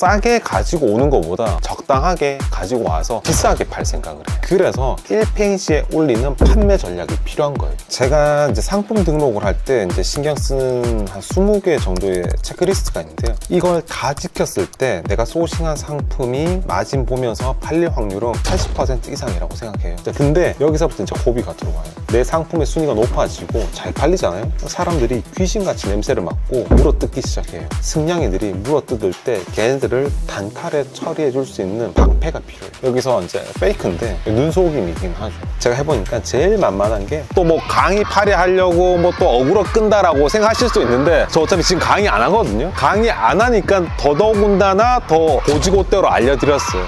싸게 가지고 오는 것보다 적당하게 가지고 와서 비싸게 팔 생각을 해요. 그래서 1페이지에 올리는 판매 전략이 필요한 거예요. 제가 이제 상품 등록을 할 때 이제 신경 쓰는 한 20개 정도의 체크리스트가 있는데요. 이걸 다 지켰을 때 내가 소싱한 상품이 마진 보면서 팔릴 확률은 80% 이상이라고 생각해요. 근데 여기서부터 이제 고비가 들어와요. 내 상품의 순위가 높아지고 잘 팔리잖아요. 사람들이 귀신같이 냄새를 맡고 물어뜯기 시작해요. 승냥이들이 물어뜯을 때 걔네들을 단칼에 처리해 줄 수 있는 방패가 필요해요. 여기서 이제 페이크인데 눈속임이긴 하죠. 제가 해보니까 제일 만만한 게 또 뭐 강의 파리하려고 뭐 또 어그로 끈다라고 생각하실 수 있는데 저 어차피 지금 강의 안 하거든요. 강의 안 하니까 더더군다나 더 고지고대로 알려드렸어요.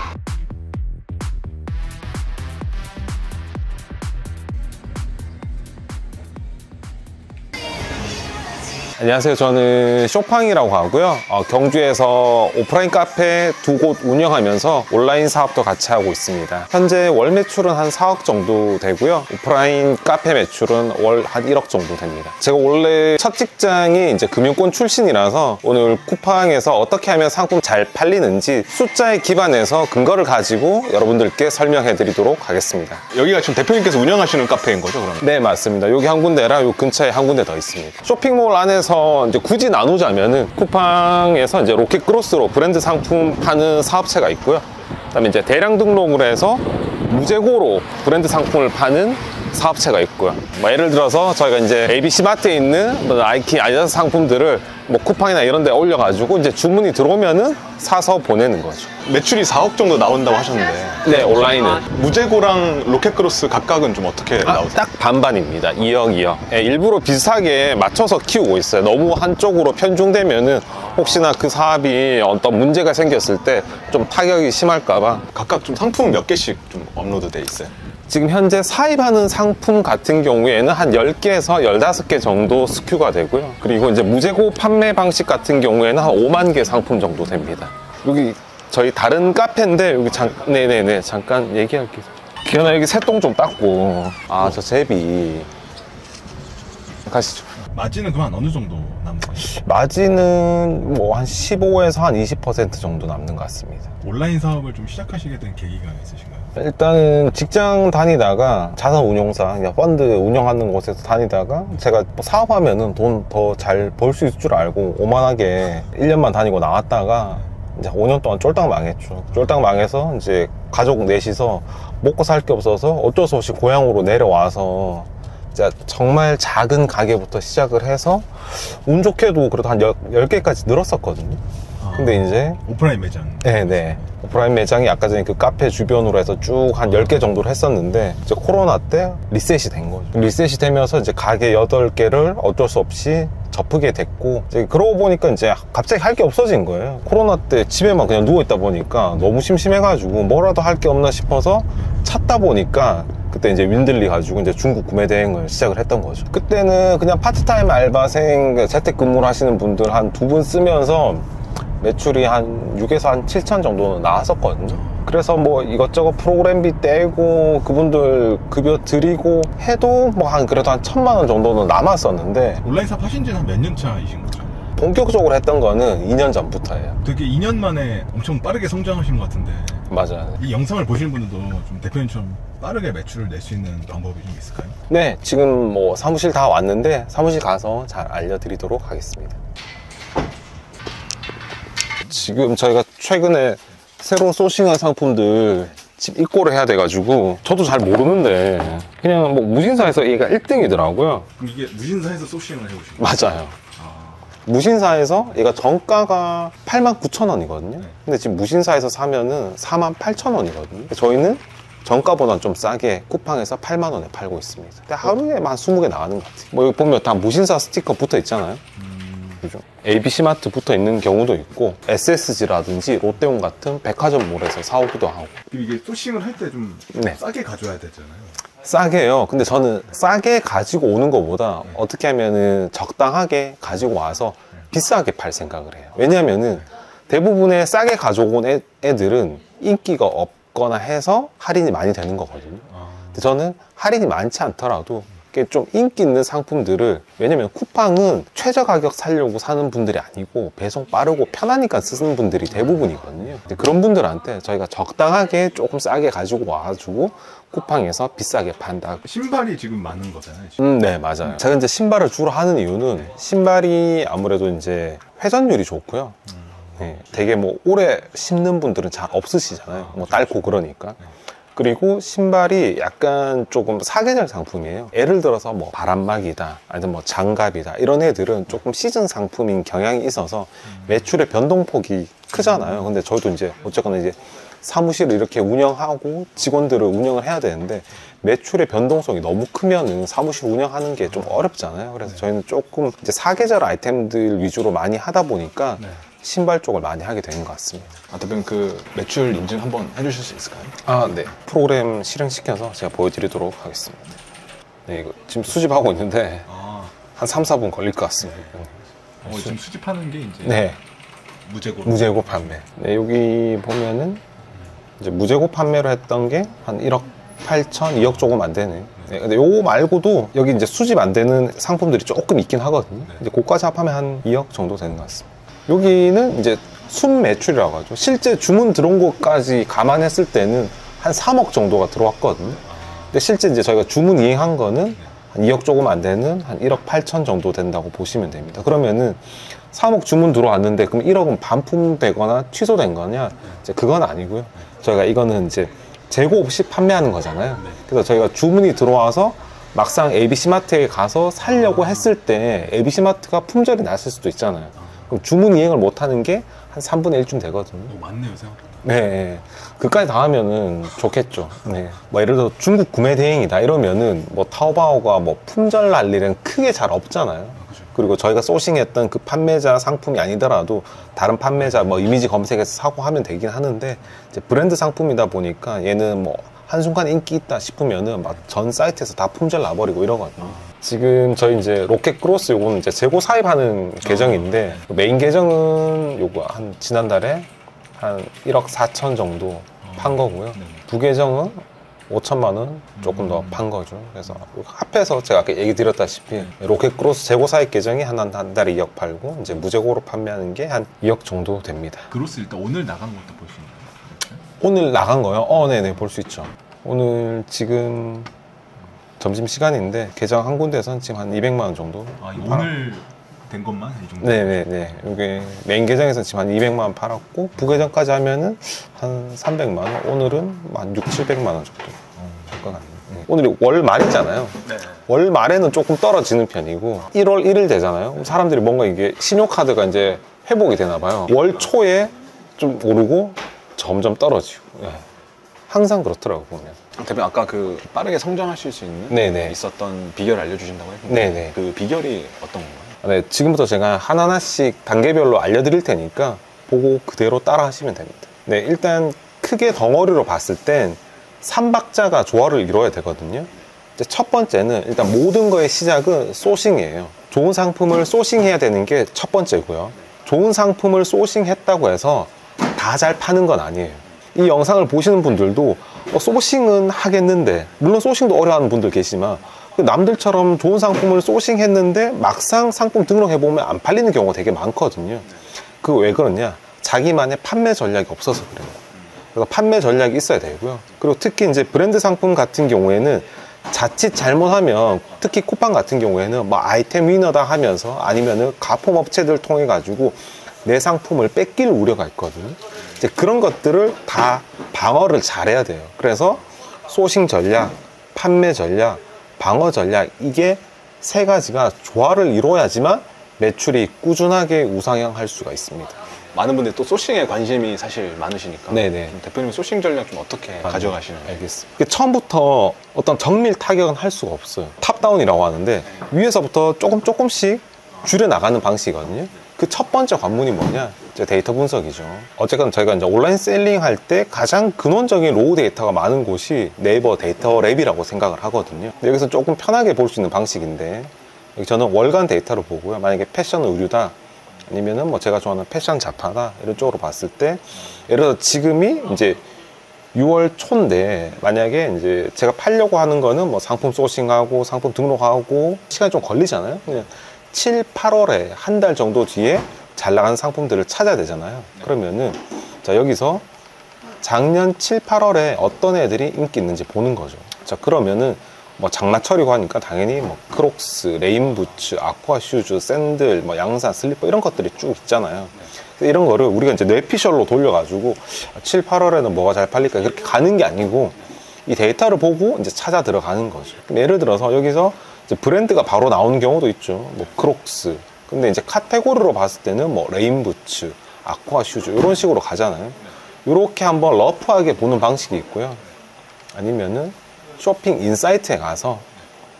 안녕하세요. 저는 쇼팡이라고 하고요. 경주에서 오프라인 카페 2곳 운영하면서 온라인 사업도 같이 하고 있습니다. 현재 월 매출은 한 4억 정도 되고요. 오프라인 카페 매출은 월 한 1억 정도 됩니다. 제가 원래 첫 직장이 이제 금융권 출신이라서 오늘 쿠팡에서 어떻게 하면 상품 잘 팔리는지 숫자에 기반해서 근거를 가지고 여러분들께 설명해 드리도록 하겠습니다. 여기가 지금 대표님께서 운영하시는 카페인 거죠, 그러면? 네, 맞습니다. 여기 한 군데랑 요 근처에 한 군데 더 있습니다. 쇼핑몰 안에서 이제 굳이 나누자면은 쿠팡에서 이제 로켓크로스로 브랜드 상품 파는 사업체가 있고요. 그다음에 이제 대량 등록을 해서 무재고로 브랜드 상품을 파는 사업체가 있고요. 뭐 예를 들어서 저희가 이제 ABC마트에 있는 뭐 나이키, 아디다스 상품들을 뭐 쿠팡이나 이런 데 올려가지고 이제 주문이 들어오면은 사서 보내는 거죠. 매출이 4억 정도 나온다고 하셨는데. 네, 온라인은. 무재고랑 로켓크로스 각각은 좀 어떻게 나오세요? 딱 반반입니다. 2억, 2억. 네, 일부러 비슷하게 맞춰서 키우고 있어요. 너무 한쪽으로 편중되면은 혹시나 그 사업이 어떤 문제가 생겼을 때 좀 타격이 심할까봐. 각각 좀 상품 몇 개씩 좀 업로드 돼 있어요? 지금 현재 사입하는 상품 같은 경우에는 한 10개에서 15개 정도 스큐가 되고요. 그리고 이제 무재고 판매 방식 같은 경우에는 한 5만 개 상품 정도 됩니다. 여기 저희 다른 카페인데 여기 네네네 잠깐 얘기할게요. 기현아 여기 새똥 좀 닦고. 아, 저 제비 가시죠. 마진은 그만 어느 정도 남는 거예요? 마진은 뭐 한 15에서 한 20% 정도 남는 것 같습니다. 온라인 사업을 좀 시작하시게 된 계기가 있으신가요? 일단은 직장 다니다가 자산 운용사, 그냥 펀드 운영하는 곳에서 다니다가 제가 뭐 사업하면은 돈 더 잘 벌 수 있을 줄 알고 오만하게 1년만 다니고 나왔다가 이제 5년 동안 쫄딱 망했죠. 쫄딱 망해서 이제 가족 넷이서 먹고 살 게 없어서 어쩔 수 없이 고향으로 내려와서 이제 정말 작은 가게부터 시작을 해서 운 좋게도 그래도 한 10개까지 늘었었거든요. 근데 이제 오프라인 매장. 네네. 오프라인 매장이 아까 전에 그 카페 주변으로 해서 쭉 한 10개 정도를 했었는데 이제 코로나 때 리셋이 된 거죠. 리셋이 되면서 이제 가게 8개를 어쩔 수 없이 접게 됐고, 이제 그러고 보니까 이제 갑자기 할 게 없어진 거예요. 코로나 때 집에만 그냥 누워있다 보니까 너무 심심해가지고 뭐라도 할 게 없나 싶어서 찾다 보니까 그때 이제 윈들리 가지고 이제 중국 구매 대행을 시작을 했던 거죠. 그때는 그냥 파트타임 알바생 재택근무를 하시는 분들 한 2분 쓰면서 매출이 한 6에서 한 7천 정도는 나왔었거든요. 그래서 뭐 이것저것 프로그램비 떼고 그분들 급여 드리고 해도 뭐 한 그래도 한 1,000만 원 정도는 남았었는데. 온라인 사업 하신 지는 한 몇 년 차이신 거죠? 본격적으로 했던 거는 2년 전부터예요. 되게 2년 만에 엄청 빠르게 성장하신 것 같은데. 맞아요. 이 영상을 보시는 분들도 좀 대표님처럼 빠르게 매출을 낼 수 있는 방법이 좀 있을까요? 네, 지금 뭐 사무실 다 왔는데 사무실 가서 잘 알려드리도록 하겠습니다. 지금 저희가 최근에 새로 소싱한 상품들 지금 입고를 해야 돼가지고 저도 잘 모르는데 그냥 뭐 무신사에서 얘가 1등이더라고요. 그럼 이게 무신사에서 소싱을 해오신 거예요? 맞아요. 무신사에서 얘가 정가가 89,000원이거든요. 근데 지금 무신사에서 사면은 48,000원이거든요. 저희는 정가보다 좀 싸게 쿠팡에서 8만 원에 팔고 있습니다. 근데 하루에 한 20개 나가는 것 같아요. 뭐 여기 보면 다 무신사 스티커 붙어 있잖아요. 그죠? ABC마트 붙어 있는 경우도 있고 SSG라든지 롯데온 같은 백화점몰에서 사오기도 하고. 그럼 이게 소싱을 할 때 좀 네. 싸게 가져야 되잖아요. 싸게요. 근데 저는 싸게 가지고 오는 것보다 어떻게 하면은 적당하게 가지고 와서 비싸게 팔 생각을 해요. 왜냐면은 대부분의 싸게 가져온 애들은 인기가 없거나 해서 할인이 많이 되는 거거든요. 근데 저는 할인이 많지 않더라도 좀 인기 있는 상품들을, 왜냐면 쿠팡은 최저 가격 살려고 사는 분들이 아니고 배송 빠르고 편하니까 쓰는 분들이 대부분이거든요. 근데 그런 분들한테 저희가 적당하게 조금 싸게 가지고 와가지고 쿠팡에서 비싸게 판다. 신발이 지금 많은 거잖아요. 지금. 네, 맞아요. 제가 이제 신발을 주로 하는 이유는 신발이 아무래도 이제 회전율이 좋고요. 네, 되게 뭐 오래 신는 분들은 잘 없으시잖아요. 뭐 닳고 그러니까. 그리고 신발이 약간 조금 사계절 상품이에요. 예를 들어서 뭐 바람막이다, 아니면 뭐 장갑이다, 이런 애들은 조금 시즌 상품인 경향이 있어서 매출의 변동폭이 크잖아요. 근데 저도 이제 어쨌거나 이제 사무실을 이렇게 운영하고 직원들을 운영을 해야 되는데 매출의 변동성이 너무 크면은 사무실 운영하는 게 좀 어렵잖아요. 그래서 저희는 조금 이제 사계절 아이템들 위주로 많이 하다 보니까 신발 쪽을 많이 하게 되는 것 같습니다. 대표님 그 매출 인증 한번 해주실 수 있을까요? 네. 프로그램 실행시켜서 제가 보여드리도록 하겠습니다. 네, 이거 지금 수집하고 있는데 한 3, 4분 걸릴 것 같습니다. 지금 수집하는 게 이제 네. 무재고 판매. 네, 여기 보면은 이제 무재고 판매를 했던 게 한 1억 8천, 2억 조금 안 되네. 네, 근데 요거 말고도 여기 이제 수집 안 되는 상품들이 조금 있긴 하거든요. 이제 그거까지 합하면 한 2억 정도 되는 것 같습니다. 여기는 이제 순 매출이라고 하죠. 실제 주문 들어온 것까지 감안했을 때는 한 3억 정도가 들어왔거든요. 근데 실제 이제 저희가 주문 이행한 거는 한 2억 조금 안 되는 한 1억 8천 정도 된다고 보시면 됩니다. 그러면은 3억 주문 들어왔는데 그럼 1억은 반품되거나 취소된 거냐? 이제 그건 아니고요. 저희가 이거는 이제 재고 없이 판매하는 거잖아요. 그래서 저희가 주문이 들어와서 막상 ABC마트에 가서 살려고 했을 때 ABC마트가 품절이 났을 수도 있잖아요. 그럼 주문 이행을 못 하는 게 한 3분의 1쯤 되거든요. 많네요, 생각보다. 네. 그까지 다 하면은 좋겠죠. 네. 뭐 예를 들어 중국 구매 대행이다 이러면은 뭐 타오바오가 뭐 품절 날 일은 크게 잘 없잖아요. 그리고 저희가 소싱했던 그 판매자 상품이 아니더라도 다른 판매자 뭐 이미지 검색해서 사고 하면 되긴 하는데 이제 브랜드 상품이다 보니까 얘는 뭐 한순간 인기 있다 싶으면은 막 전 사이트에서 다 품절 나버리고 이러거든요. 지금 저희 이제 로켓 크로스 요거는 이제 재고 사입하는 계정인데 메인 계정은 요거 한 지난달에 한 1억 4천 정도 판 거고요. 부계정은 5천만 원 조금 더 판 거죠. 그래서 합해서 제가 아까 얘기 드렸다시피 로켓 크로스 재고 사입 계정이 한 달에 2억 팔고 이제 무재고로 판매하는 게 한 2억 정도 됩니다. 그로스 일단 오늘 나간 것도 볼 수 있나요? 오늘 나간 거요? 네네, 볼 수 있죠. 오늘 지금 점심시간인데 계정 한 군데에서는 지금 한 200만 원 정도. 오늘 된 것만 이 정도? 네네네. 여기 메인 계정에서 지금 한 200만 원 팔았고 부계정까지 하면은 한 300만 원. 오늘은 한 6, 700만 원 정도 될 것 같네요. 오늘이 월 말이잖아요. 네. 월 말에는 조금 떨어지는 편이고 1월 1일 되잖아요. 사람들이 뭔가 이게 신용카드가 이제 회복이 되나 봐요. 월 초에 좀 오르고 점점 떨어지고. 네. 항상 그렇더라고요, 보면. 대표님 아까 그 빠르게 성장하실 수 있는 네네. 있었던 비결 알려주신다고 했는데 네네. 그 비결이 어떤 건가요? 네, 지금부터 제가 하나하나씩 단계별로 알려드릴 테니까 보고 그대로 따라 하시면 됩니다. 네, 일단 크게 덩어리로 봤을 땐 3박자가 조화를 이뤄야 되거든요. 이제 첫 번째는 일단 모든 거의 시작은 소싱이에요. 좋은 상품을 소싱해야 되는 게 첫 번째고요. 좋은 상품을 소싱했다고 해서 다 잘 파는 건 아니에요. 이 영상을 보시는 분들도 소싱은 하겠는데, 물론 소싱도 어려워하는 분들 계시지만 남들처럼 좋은 상품을 소싱했는데 막상 상품 등록해보면 안 팔리는 경우가 되게 많거든요. 그거 왜 그러냐? 자기만의 판매 전략이 없어서 그래요. 그래서 판매 전략이 있어야 되고요. 그리고 특히 이제 브랜드 상품 같은 경우에는 자칫 잘못하면, 특히 쿠팡 같은 경우에는 뭐 아이템 위너다 하면서 아니면은 가품 업체들 통해 가지고 내 상품을 뺏길 우려가 있거든요. 이제 그런 것들을 다 방어를 잘해야 돼요. 그래서 소싱 전략, 판매 전략, 방어 전략, 이게 세 가지가 조화를 이루어야지만 매출이 꾸준하게 우상향할 수가 있습니다. 많은 분들이 또 소싱에 관심이 사실 많으시니까 네네. 대표님 소싱 전략 좀 어떻게 가져가시는지. 알겠습니다. 처음부터 어떤 정밀 타격은 할 수가 없어요. 탑다운이라고 하는데 위에서부터 조금씩 줄여나가는 방식이거든요. 그 첫 번째 관문이 뭐냐? 이제 데이터 분석이죠. 어쨌든 저희가 이제 온라인 셀링 할 때 가장 근원적인 로우 데이터가 많은 곳이 네이버 데이터 랩이라고 생각을 하거든요. 여기서 조금 편하게 볼 수 있는 방식인데, 저는 월간 데이터를 보고요. 만약에 패션 의류다, 아니면은 뭐 제가 좋아하는 패션 잡화다, 이런 쪽으로 봤을 때, 예를 들어 지금이 이제 6월 초인데 만약에 이제 제가 팔려고 하는 거는 뭐 상품 소싱하고 상품 등록하고 시간이 좀 걸리잖아요. 그냥 7, 8월에 한 달 정도 뒤에 잘 나가는 상품들을 찾아야 되잖아요. 그러면은 자 여기서 작년 7, 8월에 어떤 애들이 인기 있는지 보는 거죠. 자 그러면은 뭐 장마철이고 하니까 당연히 뭐 크록스, 레인부츠, 아쿠아 슈즈, 샌들, 뭐 양산, 슬리퍼 이런 것들이 쭉 있잖아요. 이런 거를 우리가 이제 뇌피셜로 돌려가지고 7, 8월에는 뭐가 잘 팔릴까 그렇게 가는 게 아니고 이 데이터를 보고 이제 찾아 들어가는 거죠. 예를 들어서 여기서 이제 브랜드가 바로 나오는 경우도 있죠. 뭐 크록스. 근데 이제 카테고리로 봤을 때는 뭐 레인부츠, 아쿠아 슈즈 이런 식으로 가잖아요. 이렇게 한번 러프하게 보는 방식이 있고요. 아니면은 쇼핑 인사이트에 가서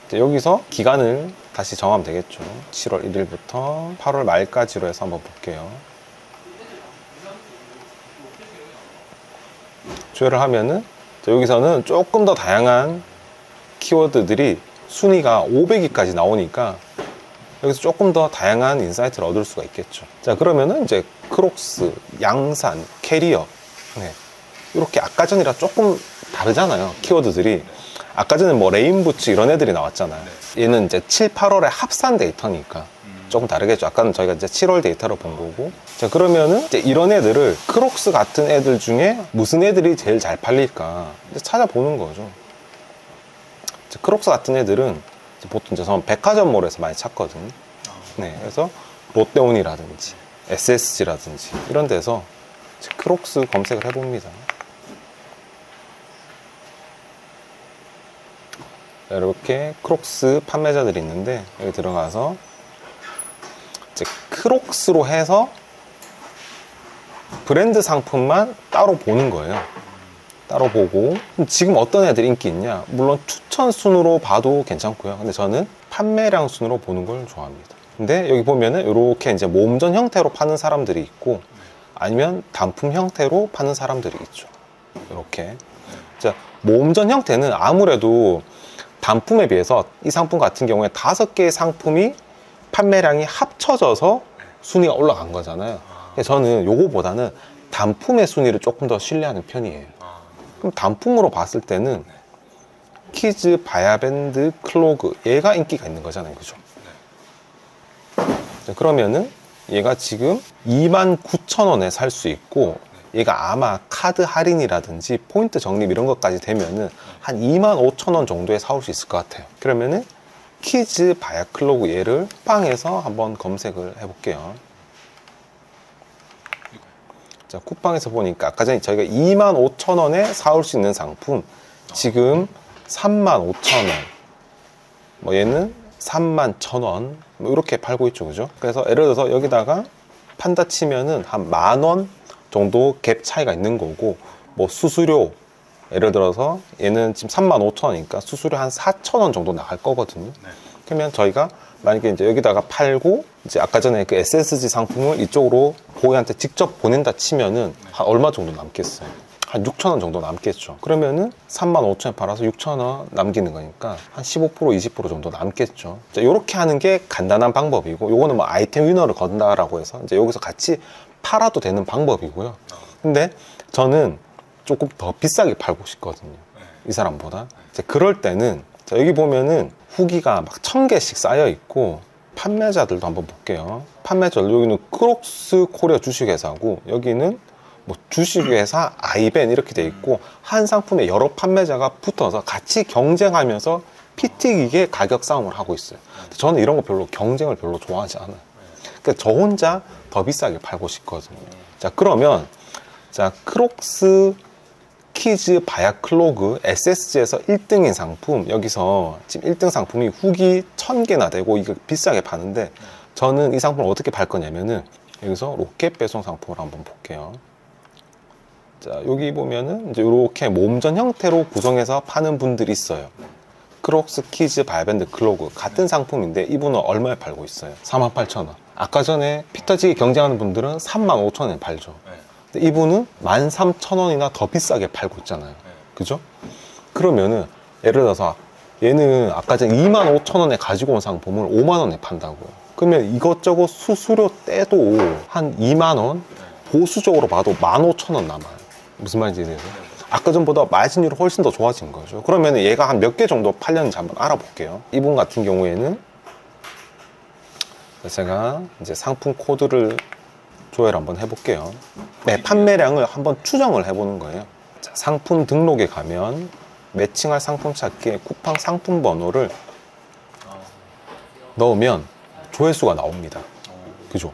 이제 여기서 기간을 다시 정하면 되겠죠. 7월 1일부터 8월 말까지로 해서 한번 볼게요. 조회를 하면은 여기서는 조금 더 다양한 키워드들이 순위가 500위까지 나오니까 여기서 조금 더 다양한 인사이트를 얻을 수가 있겠죠. 자 그러면은 이제 크록스, 양산, 캐리어 이렇게 아까 전이랑 조금 다르잖아요. 키워드들이 아까 전에 뭐 레인부츠 이런 애들이 나왔잖아요. 얘는 이제 7, 8월에 합산 데이터니까 조금 다르겠죠. 아까는 저희가 이제 7월 데이터로 본 거고. 자 그러면은 이제 이런 애들을 크록스 같은 애들 중에 무슨 애들이 제일 잘 팔릴까 이제 찾아보는 거죠. 크록스 같은 애들은 보통 이제 저는 백화점몰에서 많이 찾거든요. 네, 그래서 롯데온이라든지 SSG라든지 이런 데서 크록스 검색을 해봅니다. 이렇게 크록스 판매자들이 있는데 여기 들어가서 이제 크록스로 해서 브랜드 상품만 따로 보는 거예요. 따로 보고 지금 어떤 애들이 인기 있냐, 물론 추천 순으로 봐도 괜찮고요. 근데 저는 판매량 순으로 보는 걸 좋아합니다. 근데 여기 보면은 이렇게 이제 모음전 형태로 파는 사람들이 있고 아니면 단품 형태로 파는 사람들이 있죠. 이렇게 자 모음전 형태는 아무래도 단품에 비해서 이 상품 같은 경우에 5개의 상품이 판매량이 합쳐져서 순위가 올라간 거잖아요. 저는 요거보다는 단품의 순위를 조금 더 신뢰하는 편이에요. 그럼 단품으로 봤을 때는 키즈, 바야밴드, 클로그 얘가 인기가 있는 거잖아요. 그죠? 그러면은 얘가 지금 29,000원에 살 수 있고 얘가 아마 카드 할인이라든지 포인트 적립 이런 것까지 되면은 한 25,000원 정도에 사올 수 있을 것 같아요. 그러면은 키즈 바야 클로그 얘를 쿠팡에서 한번 검색을 해볼게요. 자, 쿠팡에서 보니까 아까 전에 저희가 25,000원에 사올 수 있는 상품 지금 35,000원, 뭐 얘는 31,000원 뭐 이렇게 팔고 있죠. 그죠? 그래서 예를 들어서 여기다가 판다 치면은 한 10,000원 정도 갭 차이가 있는 거고, 뭐 수수료 예를 들어서 얘는 지금 35,000원이니까 수수료 한 4,000원 정도 나갈 거거든요. 그러면 저희가 만약에 이제 여기다가 팔고 이제 아까 전에 그 SSG 상품을 이쪽으로 고객한테 직접 보낸다 치면은 한 얼마 정도 남겠어요? 한 6,000원 정도 남겠죠. 그러면은 35,000원에 팔아서 6,000원 남기는 거니까 한 15%, 20% 정도 남겠죠. 자, 요렇게 하는 게 간단한 방법이고, 요거는 뭐 아이템 위너를 건다라고 해서 이제 여기서 같이 팔아도 되는 방법이고요. 근데 저는 조금 더 비싸게 팔고 싶거든요. 이 사람보다. 이제 그럴 때는 자, 여기 보면은 후기가 막 1000개씩 쌓여 있고, 판매자들도 한번 볼게요. 판매자들 여기는 크록스 코리아 주식회사고, 여기는 뭐 주식회사 아이벤 이렇게 돼 있고, 한 상품에 여러 판매자가 붙어서 같이 경쟁하면서 피 튀기게 가격 싸움을 하고 있어요. 저는 이런 거 별로 경쟁을 별로 좋아하지 않아요. 그러니까 저 혼자 더 비싸게 팔고 싶거든요. 자 그러면 자 크록스 키즈 바야 클로그 SSG에서 1등인 상품, 여기서 지금 1등 상품이 후기 1000개나 되고 이거 비싸게 파는데, 저는 이 상품을 어떻게 팔 거냐면은 여기서 로켓 배송 상품을 한번 볼게요. 자 여기 보면은 이제 이렇게 몸전 형태로 구성해서 파는 분들이 있어요. 크록스 키즈 바야밴드 클로그 같은 상품인데 이분은 얼마에 팔고 있어요? 48,000원. 아까 전에 피터지게 경쟁하는 분들은 35,000원에 팔죠. 근데 이분은 13,000원이나 더 비싸게 팔고 있잖아요. 그죠? 그러면은 예를 들어서 얘는 아까 전에 25,000원에 가지고 온 상품을 5만원에 판다고요. 그러면 이것저것 수수료 떼도 한 2만원, 보수적으로 봐도 15,000원 남아요. 무슨 말인지 이해돼요? 아까 전보다 마진율이 훨씬 더 좋아진 거죠. 그러면 얘가 한 몇 개 정도 팔렸는지 한번 알아볼게요. 이분 같은 경우에는 제가 이제 상품 코드를 조회를 한번 해볼게요. 네, 판매량을 한번 추정을 해보는 거예요. 자, 상품 등록에 가면 매칭할 상품 찾기에 쿠팡 상품 번호를 넣으면 조회수가 나옵니다. 그죠?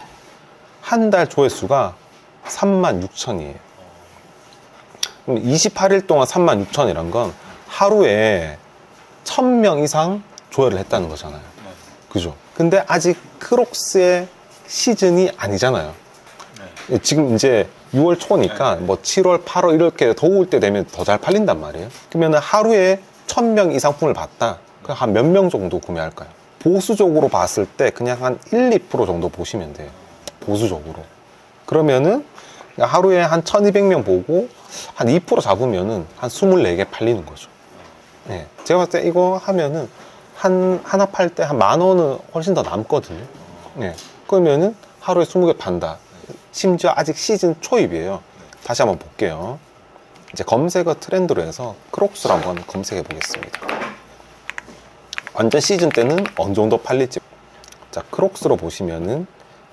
한 달 조회수가 36,000이에요. 28일 동안 36,000이란 건 하루에 1000명 이상 조회를 했다는 거잖아요. 그죠? 근데 아직 크록스의 시즌이 아니잖아요. 지금 이제 6월 초니까 뭐 7월, 8월 이렇게 더울 때 되면 더 잘 팔린단 말이에요. 그러면 하루에 1000명 이 상품을 봤다. 그럼 한 몇 명 정도 구매할까요? 보수적으로 봤을 때 그냥 한 1, 2% 정도 보시면 돼요. 보수적으로. 그러면은 하루에 한 1200명 보고 한 2% 잡으면은 한 24개 팔리는 거죠. 네. 제가 봤을 때 이거 하면은 하나 팔 때 한 10,000원은 훨씬 더 남거든요. 네. 그러면은 하루에 20개 판다. 심지어 아직 시즌 초입이에요. 다시 한번 볼게요. 이제 검색어 트렌드로 해서 크록스를 한번 검색해 보겠습니다. 완전 시즌 때는 어느 정도 팔릴지. 자, 크록스로 보시면은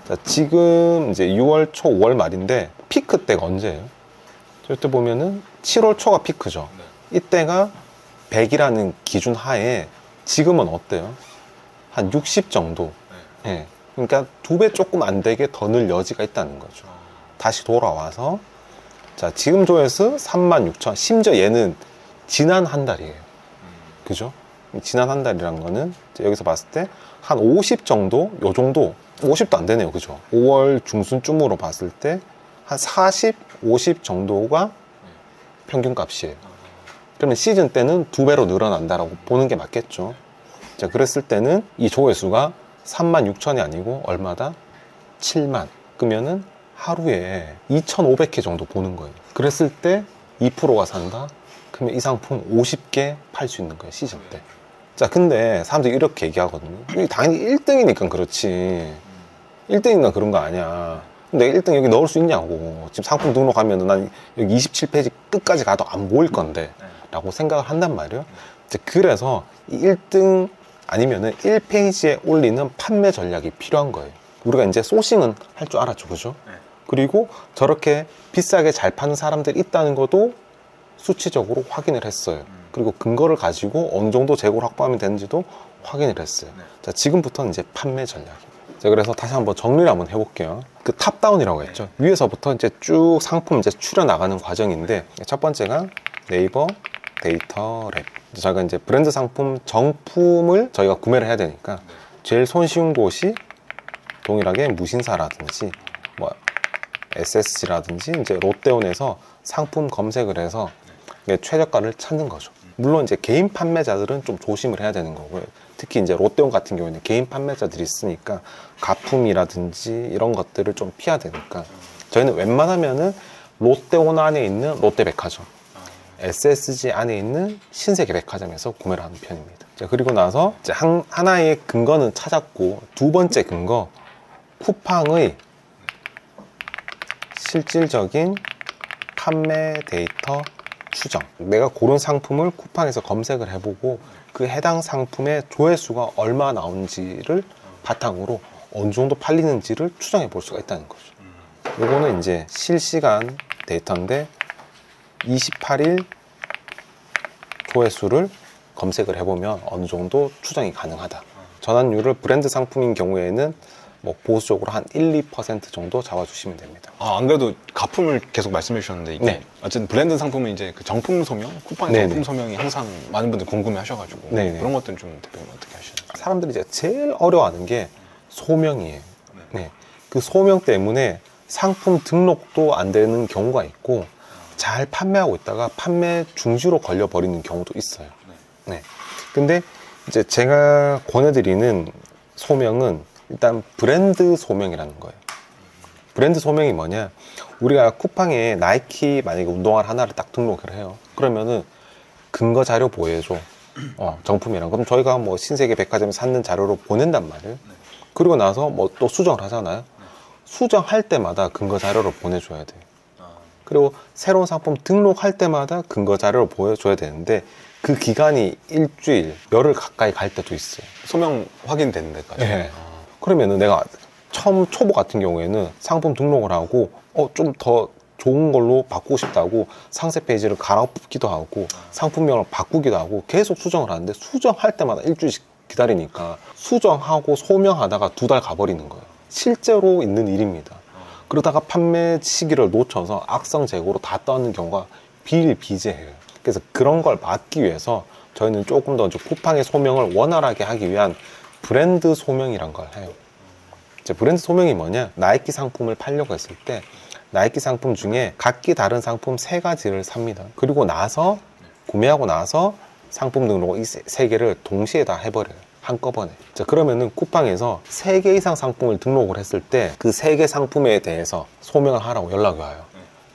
자, 지금 이제 6월 초, 5월 말인데 피크 때가 언제예요? 이때 보면은 7월 초가 피크죠. 이때가 100이라는 기준 하에 지금은 어때요? 한 60 정도. 네. 그러니까 2배 조금 안 되게 더 늘 여지가 있다는 거죠. 다시 돌아와서 자, 지금 조회수 36,000. 심지어 얘는 지난 한 달이에요. 그죠? 지난 한 달이란 거는 여기서 봤을 때 한 50 정도, 요 정도, 50도 안 되네요. 그죠? 5월 중순쯤으로 봤을 때 한 40, 50 정도가 평균 값이에요. 그러면 시즌 때는 2배로 늘어난다라고 보는 게 맞겠죠. 자, 그랬을 때는 이 조회수가 36,000이 아니고 얼마다? 7만. 그러면은 하루에 2,500회 정도 보는 거예요. 그랬을 때 2%가 산다? 그러면 이 상품 50개 팔 수 있는 거예요, 시즌 때. 자, 근데 사람들이 이렇게 얘기하거든요. 당연히 1등이니까 그렇지. 1등이니까 그런 거 아니야. 내가 1등 여기 넣을 수 있냐고. 지금 상품 등록하면 난 여기 27페이지 끝까지 가도 안 보일 건데 라고 생각을 한단 말이에요. 그래서 이 1등 아니면은 1페이지에 올리는 판매 전략이 필요한 거예요. 우리가 이제 소싱은 할 줄 알았죠. 그죠? 그리고 저렇게 비싸게 잘 파는 사람들이 있다는 것도 수치적으로 확인을 했어요. 그리고 근거를 가지고 어느 정도 재고를 확보하면 되는지도 확인을 했어요. 자, 지금부터는 이제 판매 전략입니다. 자, 그래서 다시 한번 정리를 한번 해볼게요. 그 탑다운이라고 했죠. 위에서부터 이제 쭉 상품 이제 추려 나가는 과정인데, 첫 번째가 네이버 데이터 랩. 저희가 이제 브랜드 상품 정품을 저희가 구매를 해야 되니까 제일 손쉬운 곳이 동일하게 무신사라든지 뭐 SSG라든지 이제 롯데온에서 상품 검색을 해서 최저가를 찾는 거죠. 물론 이제 개인 판매자들은 좀 조심을 해야 되는 거고요. 특히 이제 롯데온 같은 경우에는 개인 판매자들이 있으니까 가품이라든지 이런 것들을 좀 피해야 되니까 저희는 웬만하면은 롯데온 안에 있는 롯데백화점, SSG 안에 있는 신세계백화점에서 구매를 하는 편입니다. 자, 그리고 나서 이제 하나의 근거는 찾았고, 두 번째 근거, 쿠팡의 실질적인 판매 데이터 추정. 내가 고른 상품을 쿠팡에서 검색을 해보고 그 해당 상품의 조회수가 얼마 나오는지를 바탕으로 어느 정도 팔리는지를 추정해 볼 수가 있다는 거죠. 이거는 이제 실시간 데이터인데 28일 조회수를 검색을 해보면 어느 정도 추정이 가능하다. 전환율을 브랜드 상품인 경우에는 뭐 보수적으로 한 1, 2% 정도 잡아주시면 됩니다. 안 그래도 가품을 계속 말씀해 주셨는데 이게 네. 어쨌든 브랜드 상품은 이제 그 정품 소명, 쿠팡의 네네. 정품 소명이 항상 많은 분들 궁금해 하셔가지고 네네. 그런 것들은 좀 대표님 어떻게 하시나요? 사람들이 이제 제일 어려워하는 게 소명이에요. 네. 그 소명 때문에 상품 등록도 안 되는 경우가 있고 잘 판매하고 있다가 판매 중지로 걸려버리는 경우도 있어요. 네. 근데 이제 제가 권해드리는 소명은 일단 브랜드 소명이라는 거예요. 브랜드 소명이 뭐냐? 우리가 쿠팡에 나이키 만약에 운동화를 하나를 딱 등록을 해요. 그러면은 근거 자료 보여줘. 정품이랑. 그럼 저희가 뭐 신세계 백화점에 샀는 자료로 보낸단 말이에요. 그리고 나서 뭐 또 수정을 하잖아요. 수정할 때마다 근거 자료를 보내줘야 돼요. 그리고 새로운 상품 등록할 때마다 근거 자료를 보여줘야 되는데 그 기간이 일주일, 열흘 가까이 갈 때도 있어요. 소명 확인되는 데까지. 네. 그러면은 내가 처음 초보 같은 경우에는 상품 등록을 하고 좀 더 좋은 걸로 바꾸고 싶다고 상세 페이지를 갈아엎기도 하고 상품명을 바꾸기도 하고 계속 수정을 하는데 수정할 때마다 일주일씩 기다리니까 수정하고 소명하다가 2달 가버리는 거예요. 실제로 있는 일입니다. 그러다가 판매 시기를 놓쳐서 악성 재고로 다 떠는 경우가 비일비재해요. 그래서 그런 걸 막기 위해서 저희는 조금 더 쿠팡의 소명을 원활하게 하기 위한 브랜드 소명이란 걸 해요. 이제 브랜드 소명이 뭐냐? 나이키 상품을 팔려고 했을 때 나이키 상품 중에 각기 다른 상품 3가지를 삽니다. 그리고 나서 구매하고 나서 상품 등록 이 3개를 동시에 다 해버려요. 한꺼번에. 자, 그러면은 쿠팡에서 3개 이상 상품을 등록을 했을 때 그 3개 상품에 대해서 소명을 하라고 연락이 와요.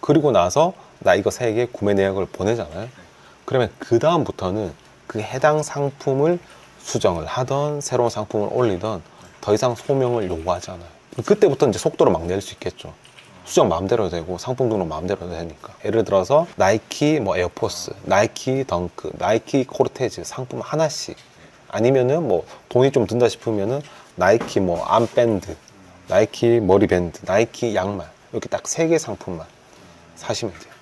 그리고 나서 나 이거 3개 구매 내역을 보내잖아요. 그러면 그 다음부터는 그 해당 상품을 수정을 하던 새로운 상품을 올리던 더 이상 소명을 요구하잖아요. 그때부터 이제 속도를 막 낼 수 있겠죠. 수정 마음대로 되고 상품 등록 마음대로 되니까. 예를 들어서 나이키 뭐 에어포스, 나이키 덩크, 나이키 코르테즈 상품 하나씩, 아니면은 뭐 돈이 좀 든다 싶으면은 나이키 뭐 암밴드, 나이키 머리밴드, 나이키 양말, 이렇게 딱 3개 상품만 사시면 돼요.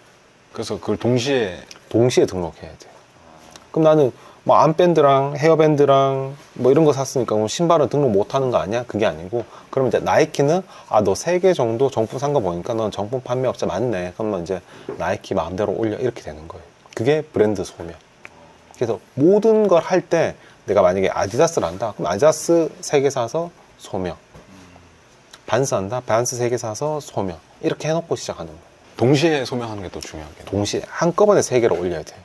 그래서 그걸 동시에 등록해야 돼요. 그럼 나는 뭐 암밴드랑 헤어밴드랑 뭐 이런 거 샀으니까 그럼 신발은 등록 못 하는 거 아니야? 그게 아니고, 그러면 이제 나이키는 너 3개 정도 정품 산 거 보니까 넌 정품 판매업자 맞네. 그러면 이제 나이키 마음대로 올려, 이렇게 되는 거예요. 그게 브랜드 소명. 그래서 모든 걸 할 때 내가 만약에 아디다스를 한다, 그럼 아디다스 3개 사서 소명. 반스 한다, 반스 3개 사서 소명. 이렇게 해놓고 시작하는 거예요. 동시에 소명하는 게 또 중요하겠네요. 동시에 한꺼번에 3개를 올려야 돼요.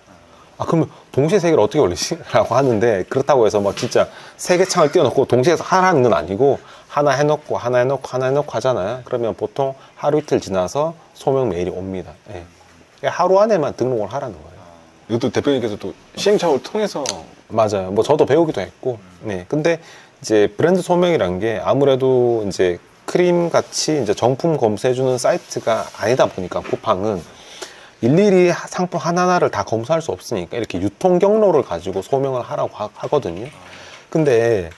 그러면 동시에 3개를 어떻게 올리지? 라고 하는데, 그렇다고 해서 뭐 진짜 3개 창을 띄워놓고 동시에 하나 하는 건 아니고, 하나 해놓고 하나 해놓고 하나 해놓고 하잖아요. 그러면 보통 하루 이틀 지나서 소명 메일이 옵니다. 예. 하루 안에만 등록을 하라는 거예요. 이것도 대표님께서 또 시행착오를 통해서. 맞아요. 뭐 저도 배우기도 했고. 네. 근데 이제 브랜드 소명이란 게 아무래도 이제 크림 같이 이제 정품 검수해주는 사이트가 아니다 보니까 쿠팡은 일일이 상품 하나하나를 다 검수할 수 없으니까 이렇게 유통 경로를 가지고 소명을 하라고 하거든요. 근데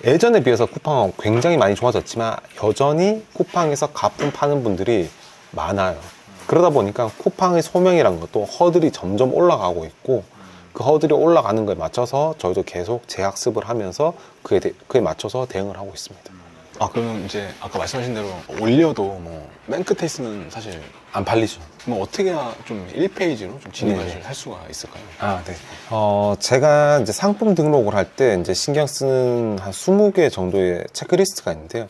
예전에 비해서 쿠팡은 굉장히 많이 좋아졌지만 여전히 쿠팡에서 가품 파는 분들이 많아요. 그러다 보니까 쿠팡의 소명이란 것도 허들이 점점 올라가고 있고, 그 허들이 올라가는 거에 맞춰서 저희도 계속 재학습을 하면서 그에 맞춰서 대응을 하고 있습니다. 그러면 이제 아까 말씀하신 대로 올려도 뭐 맨 끝에 있으면 사실 안 팔리죠. 뭐 어떻게 좀 1페이지로 좀 진행을 네. 할 수가 있을까요? 네. 제가 이제 상품 등록을 할 때 이제 신경 쓰는 한 20개 정도의 체크리스트가 있는데요.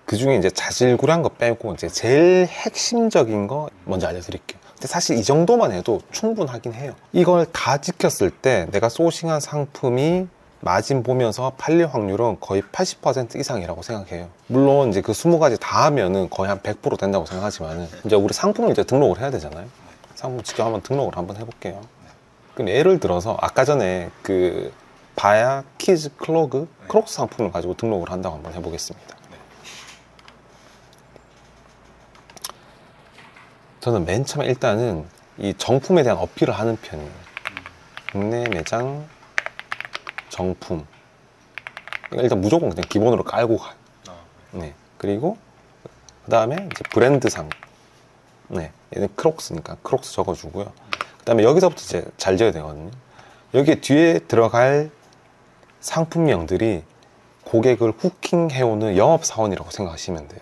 그 중에 이제 자질구레한 거 빼고 이제 제일 핵심적인 거 먼저 알려드릴게요. 근데 사실 이 정도만 해도 충분하긴 해요. 이걸 다 지켰을 때 내가 소싱한 상품이 마진 보면서 팔릴 확률은 거의 80% 이상이라고 생각해요. 물론 이제 그 20가지 다 하면은 거의 한 100% 된다고 생각하지만은, 이제 우리 상품을 이제 등록을 해야 되잖아요. 상품 직접 한번 등록을 한번 해볼게요. 그럼 예를 들어서 아까 전에 그 바야 키즈 클로그 크록스 상품을 가지고 등록을 한다고 한번 해보겠습니다. 저는 맨 처음에 일단은 이 정품에 대한 어필을 하는 편이에요. 국내 매장 정품. 일단 무조건 그냥 기본으로 깔고 가요. 네. 그리고 그 다음에 이제 브랜드상. 네. 얘는 크록스니까 크록스 적어주고요. 그 다음에 여기서부터 이제 잘 지어야 되거든요. 여기 뒤에 들어갈 상품명들이 고객을 후킹해오는 영업사원이라고 생각하시면 돼요.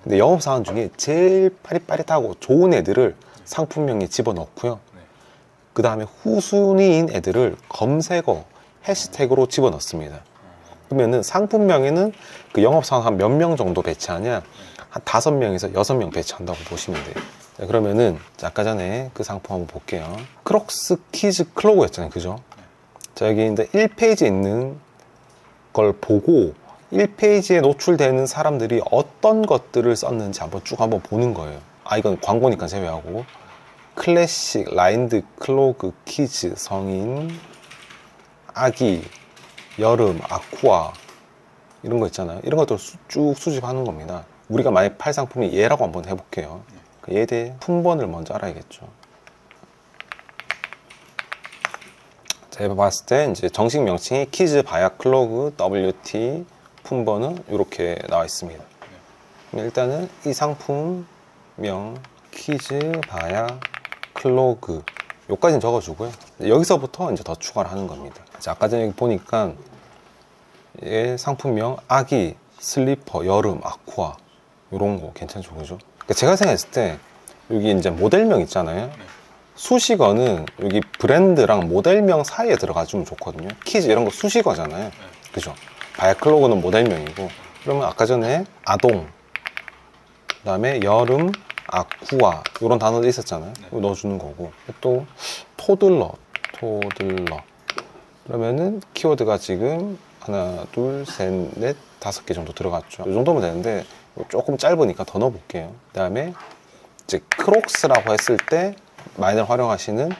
근데 영업사원 중에 제일 빠릿빠릿하고 좋은 애들을 상품명에 집어넣고요. 그 다음에 후순위인 애들을 검색어 해시태그로 집어넣습니다. 그러면은 상품명에는 그 영업사원 한 몇 명 정도 배치하냐? 한 5명에서 6명 배치한다고 보시면 돼요. 자, 그러면은 아까 전에 그 상품 한번 볼게요. 크록스 키즈 클로그였잖아요. 그죠? 자, 여기 이제 1페이지에 있는 걸 보고 1페이지에 노출되는 사람들이 어떤 것들을 썼는지 한번 보는 거예요. 이건 광고니까 제외하고. 클래식, 라인드, 클로그, 키즈, 성인, 아기, 여름, 아쿠아 이런 거 있잖아요. 이런 것들 쭉 수집하는 겁니다. 우리가 만약 팔 상품이 얘라고 한번 해볼게요. 얘에 대해 품번을 먼저 알아야겠죠. 제가 봤을 때 이제 정식 명칭이 키즈 바야 클로그 WT 품번은 이렇게 나와 있습니다. 일단은 이 상품명 키즈 바야 클로그 요까지는 적어주고요. 여기서부터 이제 더 추가를 하는 겁니다. 아까 전에 보니까 얘 상품명 아기 슬리퍼 여름 아쿠아 요런 거 괜찮죠, 그죠? 그러니까 제가 생각했을 때 여기 이제 모델명 있잖아요. 수식어는 여기 브랜드랑 모델명 사이에 들어가주면 좋거든요. 키즈 이런 거 수식어잖아요, 그죠? 바야클로그는 모델명이고, 그러면 아까 전에 아동, 그 다음에 여름, 아쿠아 이런 단어도 있었잖아요. 이거 넣어주는 거고, 또 토들러 그러면은 키워드가 지금 하나, 둘, 셋, 넷, 5개 정도 들어갔죠. 이 정도면 되는데 조금 짧으니까 더 넣어볼게요. 그 다음에 이제 크록스라고 했을 때 많이 활용하시는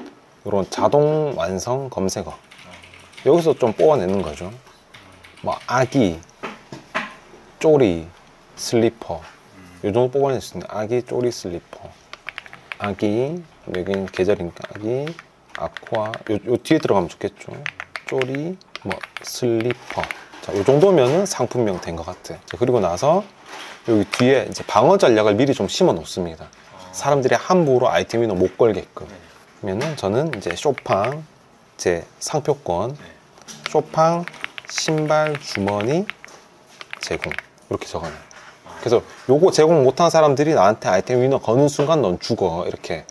이런 자동 완성 검색어, 여기서 좀 뽑아내는 거죠. 뭐 아기, 쪼리, 슬리퍼 이 정도 뽑아낼 수 있는 아기, 쪼리, 슬리퍼, 아기, 여기는 계절이니까 아기, 아쿠아 요 뒤에 들어가면 좋겠죠. 쪼리, 뭐 슬리퍼. 자, 이 정도면은 상품명 된 것 같아. 자, 그리고 나서 여기 뒤에 이제 방어 전략을 미리 좀 심어 놓습니다. 사람들이 함부로 아이템 위로 못 걸게끔. 그러면은 저는 이제 쇼팡 제 상표권, 쇼팡 신발 주머니 제공 이렇게 적어놔요. 그래서 요거 제공 못한 사람들이 나한테 아이템 위너 거는 순간 넌 죽어, 이렇게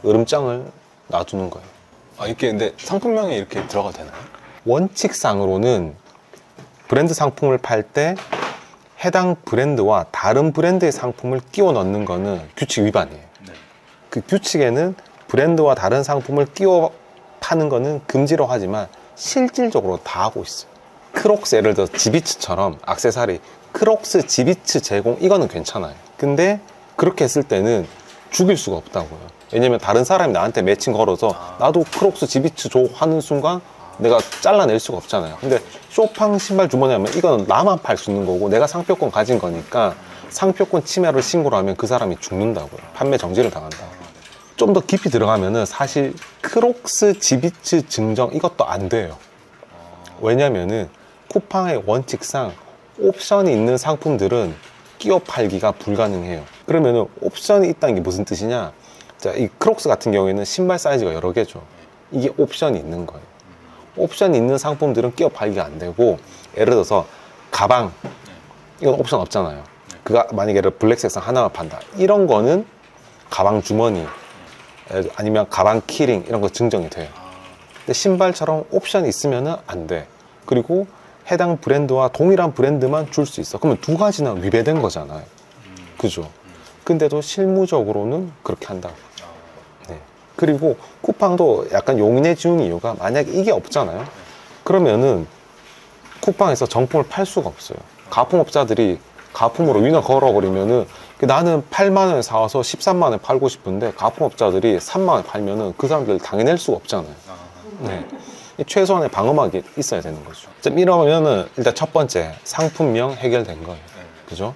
으름장을 놔두는 거예요. 아, 이게 근데 상품명에 이렇게 들어가도 되나요? 원칙상으로는 브랜드 상품을 팔 때 해당 브랜드와 다른 브랜드의 상품을 끼워 넣는 거는 규칙 위반이에요. 네. 그 규칙에는 브랜드와 다른 상품을 끼워 파는 거는 금지로 하지만 실질적으로 다 하고 있어요. 크록스, 예를 들어 지비츠처럼 액세서리 크록스 지비츠 제공, 이거는 괜찮아요. 근데 그렇게 했을 때는 죽일 수가 없다고요. 왜냐면 다른 사람이 나한테 매칭 걸어서 나도 크록스 지비츠 줘 하는 순간 내가 잘라낼 수가 없잖아요. 근데 쇼팡 신발 주머니 하면 이거는 나만 팔 수 있는 거고 내가 상표권 가진 거니까 상표권 침해를 신고를 하면 그 사람이 죽는다고요. 판매 정지를 당한다. 좀 더 깊이 들어가면은 사실 크록스 지비츠 증정 이것도 안 돼요. 왜냐면은 쿠팡의 원칙상 옵션이 있는 상품들은 끼워 팔기가 불가능해요. 그러면은 옵션이 있다는 게 무슨 뜻이냐? 자, 이 크록스 같은 경우에는 신발 사이즈가 여러 개죠. 이게 옵션이 있는 거예요. 옵션이 있는 상품들은 끼워 팔기가 안 되고, 예를 들어서 가방, 이건 옵션 없잖아요. 그가 만약에 블랙 색상 하나만 판다, 이런 거는 가방 주머니 아니면 가방 키링 이런 거 증정이 돼요. 근데 신발처럼 옵션이 있으면 안 돼. 그리고 해당 브랜드와 동일한 브랜드만 줄 수 있어. 그러면 두 가지나 위배된 거잖아요, 그죠? 근데도 실무적으로는 그렇게 한다고. 네. 그리고 쿠팡도 약간 용인해지는 이유가, 만약에 이게 없잖아요, 그러면은 쿠팡에서 정품을 팔 수가 없어요. 가품업자들이 가품으로 위너 걸어버리면은, 나는 8만 원에 사와서 13만 원에 팔고 싶은데 가품업자들이 3만 원에 팔면은 그 사람들 당해낼 수가 없잖아요. 네. 최소한의 방어막이 있어야 되는 거죠. 이러면은 일단 첫 번째 상품명 해결된 거예요, 그죠?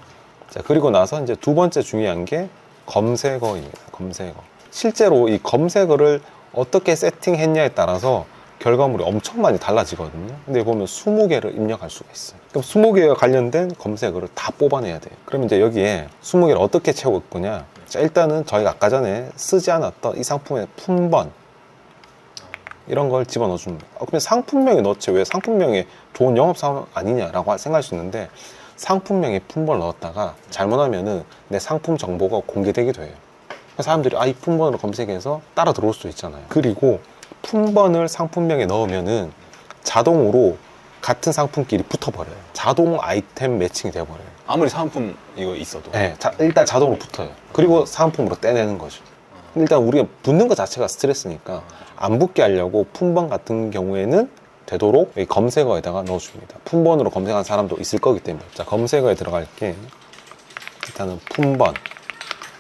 자, 그리고 나서 이제 두 번째 중요한 게 검색어입니다. 검색어. 실제로 이 검색어를 어떻게 세팅했냐에 따라서 결과물이 엄청 많이 달라지거든요. 근데 보면 20개를 입력할 수가 있어요. 그럼 20개와 관련된 검색어를 다 뽑아내야 돼요. 그럼 이제 여기에 20개를 어떻게 채울 거냐? 자, 일단은 저희가 아까 전에 쓰지 않았던 이 상품의 품번, 이런 걸 집어넣어 줍니다. 그러면 상품명에 넣지 왜 상품명에 좋은 영업사원 아니냐라고 생각할 수 있는데, 상품명에 품번을 넣었다가 잘못하면은 내 상품 정보가 공개되기도 해요. 사람들이 이 품번으로 검색해서 따라 들어올 수 있잖아요. 그리고 품번을 상품명에 넣으면은 자동으로 같은 상품끼리 붙어버려요. 자동 아이템 매칭이 돼버려요. 아무리 사은품 이거 있어도. 네, 일단 자동으로 붙어요. 그리고 상품으로 떼내는 거죠. 일단 우리가 붙는 것 자체가 스트레스니까 안 붙게 하려고 품번 같은 경우에는 되도록 이 검색어에다가 넣어줍니다. 품번으로 검색한 사람도 있을 거기 때문에. 자, 검색어에 들어갈게. 일단은 품번,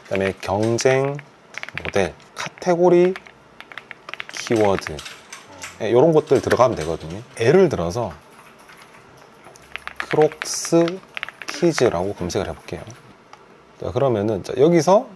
그 다음에 경쟁 모델, 카테고리 키워드, 이런 것들 들어가면 되거든요. 예를 들어서 크록스 키즈라고 검색을 해볼게요. 자, 그러면은 자, 여기서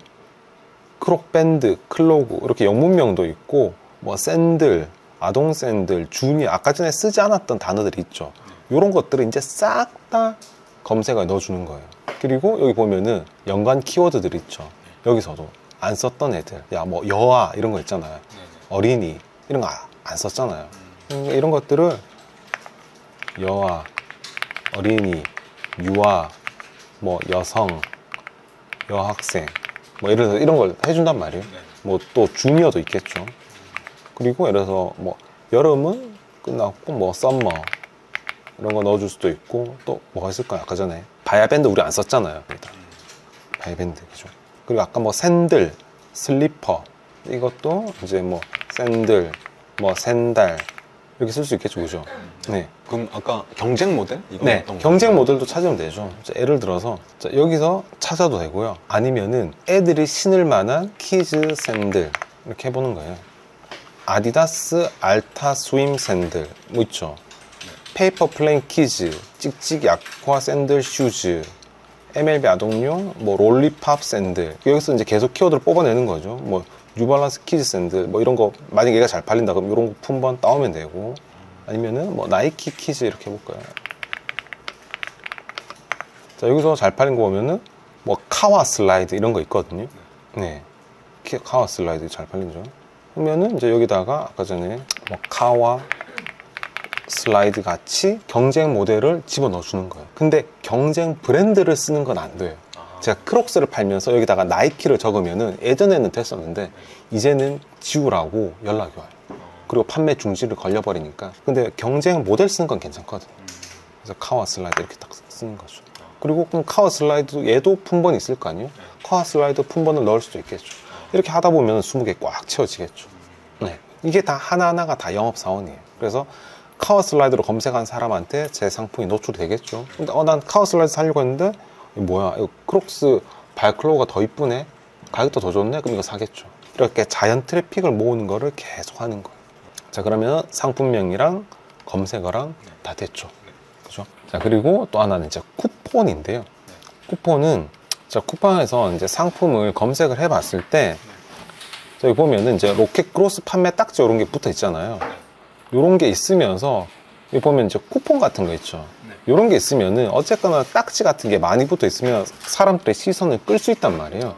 크록밴드, 클로그 이렇게 영문명도 있고 뭐 샌들, 아동 샌들, 주니 아까 전에 쓰지 않았던 단어들이 있죠. 이런 것들을 이제 싹 다 검색어에 넣어주는 거예요. 그리고 여기 보면은 연관 키워드들 있죠. 여기서도 안 썼던 애들, 야 뭐 여아 이런 거 있잖아요. 어린이 이런 거 안 썼잖아요. 이런 것들을 여아, 어린이, 유아, 뭐 여성, 여학생 뭐 예를 들어서 이런 걸 해준단 말이에요. 뭐 또 주니어도 있겠죠. 그리고 예를 들어서 뭐 여름은 끝났고 뭐 썸머 이런 거 넣어줄 수도 있고 또 뭐가 있을까요? 아까 전에 바야밴드 우리 안 썼잖아요. 일단 바야밴드 그죠. 그리고 아까 뭐 샌들, 슬리퍼 이것도 이제 뭐 샌들, 뭐 샌달 이렇게 쓸 수 있겠죠, 그죠? 네. 그럼 아까 경쟁 모델? 이건 네, 어떤 경쟁 모델도 찾으면 되죠. 자, 예를 들어서 자, 여기서 찾아도 되고요. 아니면은 애들이 신을 만한 키즈 샌들 이렇게 해보는 거예요. 아디다스 알타 스윙 샌들 뭐 있죠. 페이퍼 플레인 키즈, 찍찍 약화 샌들 슈즈, MLB 아동용, 뭐 롤리팝 샌들. 여기서 이제 계속 키워드를 뽑아내는 거죠. 뭐 뉴발란스 키즈 샌들, 뭐 이런 거 만약 얘가 잘 팔린다 그럼 이런 거 품번 따오면 되고, 아니면은 뭐 나이키 키즈 이렇게 해볼까요? 자, 여기서 잘 팔린 거 보면은 뭐 카와 슬라이드 이런 거 있거든요. 네, 카와 슬라이드 잘 팔리죠. 그러면은 이제 여기다가 아까 전에 뭐 카와 슬라이드 같이 경쟁 모델을 집어넣어 주는 거예요. 근데 경쟁 브랜드를 쓰는 건 안 돼요. 제가 크록스를 팔면서 여기다가 나이키를 적으면은 예전에는 됐었는데 이제는 지우라고 연락이 와요. 그리고 판매 중지를 걸려버리니까. 근데 경쟁 모델 쓰는 건 괜찮거든요. 그래서 카와 슬라이드 이렇게 딱 쓰는 거죠. 그리고 그럼 카와 슬라이드 얘도 품번이 있을 거 아니에요? 카와 슬라이드 품번을 넣을 수도 있겠죠. 이렇게 하다 보면 20개 꽉 채워지겠죠. 네. 이게 다 하나하나가 다 영업사원이에요. 그래서 카와 슬라이드로 검색한 사람한테 제 상품이 노출이 되겠죠. 근데 난 카와 슬라이드 사려고 했는데 이거 뭐야, 이거 크록스 발클로우가 더 이쁘네, 가격도 더 좋네, 그럼 이거 사겠죠. 이렇게 자연 트래픽을 모으는 거를 계속 하는 거예요. 자, 그러면 상품명이랑 검색어랑 다 됐죠. 그죠? 자, 그리고 또 하나는 이제 쿠폰인데요. 쿠폰은 자, 쿠팡에서 이제 상품을 검색을 해봤을 때 여기 보면은 이제 로켓 크로스 판매 딱지 이런 게 붙어 있잖아요. 이런 게 있으면서 여기 보면 이제 쿠폰 같은 거 있죠. 이런 게 있으면은 어쨌거나 딱지 같은 게 많이 붙어 있으면 사람들의 시선을 끌 수 있단 말이에요.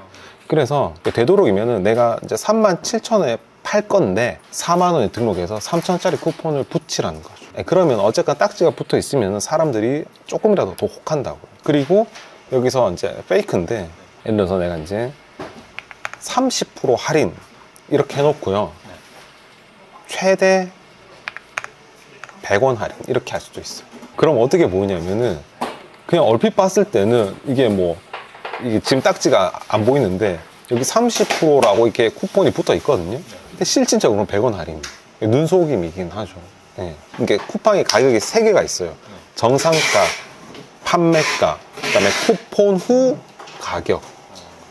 그래서 되도록이면은 내가 이제 37,000원에 팔 건데 4만 원에 등록해서 3,000원짜리 쿠폰을 붙이라는 거죠. 그러면 어쨌거나 딱지가 붙어 있으면 사람들이 조금이라도 더 혹한다고요. 그리고 여기서 이제 페이크인데 예를 들어서 내가 이제 30% 할인 이렇게 해놓고요. 최대 100원 할인 이렇게 할 수도 있어요. 그럼 어떻게 보이냐면은 그냥 얼핏 봤을 때는 이게 뭐 이게 지금 딱지가 안 보이는데 여기 30%라고 이렇게 쿠폰이 붙어 있거든요. 근데 실질적으로는 100원 할인. 눈속임이긴 하죠. 네. 이게 쿠팡의 가격이 3개가 있어요. 정상가, 판매가, 그다음에 쿠폰 후 가격.